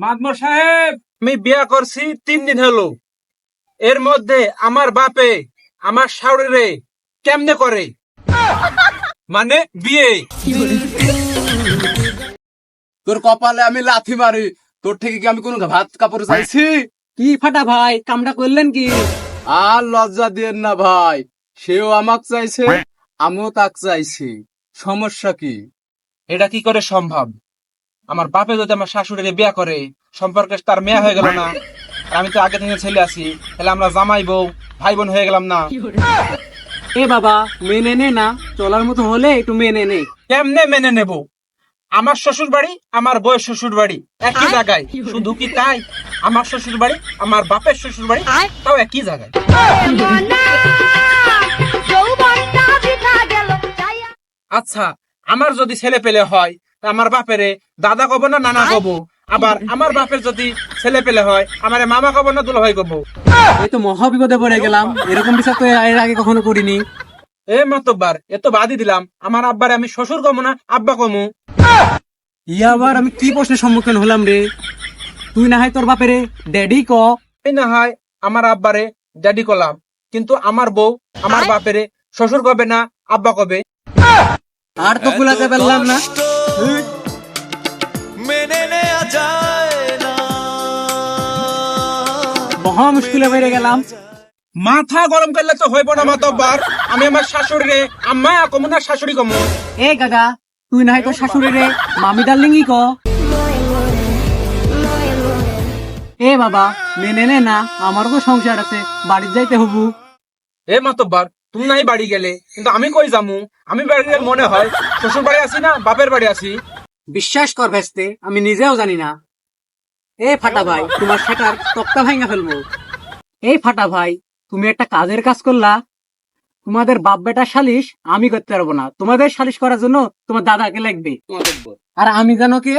মাদমর সাহেব, আমি বিয়া করছি 3 দিন হলো। এর মধ্যে আমার বাপে আমার শাশুড়িরে কেমনে করে, মানে বিয়ে। তোর কপালে আমি লাথি মারি, তোর থেকে কি আমি কোনো ভাত কাপড় চাইছি? কি ফাটা ভাই, কামটা করলেন কি? আর লজ্জা দিয়েন না ভাই, সেও আমাক চাইছে, আমিও তাক চাইছি, সমস্যা কি? এটা কি করে সম্ভব? আমার বাপে যদি আমার শাশুড়িরে বিয়া করে, সম্পর্কে তার মেয়ে হয়ে গেল না? আর আমি তো আগে থেকে ছেলে আছি, তাহলে আমরা জামাই বউ ভাই বোন হয়ে গেলাম না? এ বাবা, মেনে নে না, চলার মতো হলে একটু মেনে নে। কেমনে মেনে নেব? আমার শ্বশুর বাড়ি আমার বউয়ের শ্বশুর বাড়ি একই জায়গায়, শুধু কি তাই? আমার শ্বশুর বাড়ি আমার বাপের শ্বশুর বাড়ি তাও একই জায়গায়। আচ্ছা, আমার যদি ছেলে পেলে হয়, তা আমার বাপেরে দাদা কব না নানা কব? আবার আমার বাপের যদি ছেলে পেলে হয়, আমারে মামা কব না দুলাভাই কব? এই তো মহা বিপদে পড়ে গেলাম, এরকম বিচার তো এর আগে কখনো করিনি। এ মাতব্বার, এ তো বাদই দিলাম, আমার আব্বারে আমি শ্বশুর কমু না আব্বা কমু? ইয়া আবার আমি কি প্রশ্নের সম্মুখীন হলাম রে? তুই না হয় তোর বাপেরে ড্যাডি ক। এই না হয় আমার আব্বারে ড্যাডি কলাম, কিন্তু আমার বউ আমার বাপেরে শ্বশুর কবে না আব্বা কবে? আর তো কুলাতে পারলাম না। মেনে নেওয়া যায় না। মহা মুশকিলে বেড়ে গেলাম। মাথা গরম করলে তো হইব না মাতব্বার। আমি আমার শাশুড়িরে আম্মা কমু না শাশুড়ি কমু? এ গাদা, তুই না হয় তোর শাশুড়ি রে মামি ডার্লিংই ক। এ বাবা, মেনে নে না, আমারও তো সংসার আছে, বাড়ি যাইতে হবু। এ মাতব্বার, তুমি নাই বাড়ি গেলে, কিন্তু আমি কই যামু? আমি বাড়ি গেলে মনে হয় শ্বশুর বাড়ি আছি না বাপের বাড়ি আছি। বিশ্বাস কর ভেস্তে, আমি নিজেও জানি না। এ ফাটা ভাই, তোমার সেটার তক্তা ভাঙা ফেলবো। এই ফাটা ভাই, তুমি একটা কাজের কাজ করলা, তোমাদের বাপ বেটার সালিশ আমি করতে পারবো না, তোমাদের সালিশ করার জন্য তোমার দাদাকে লাগবে। আর আমি জানো কে?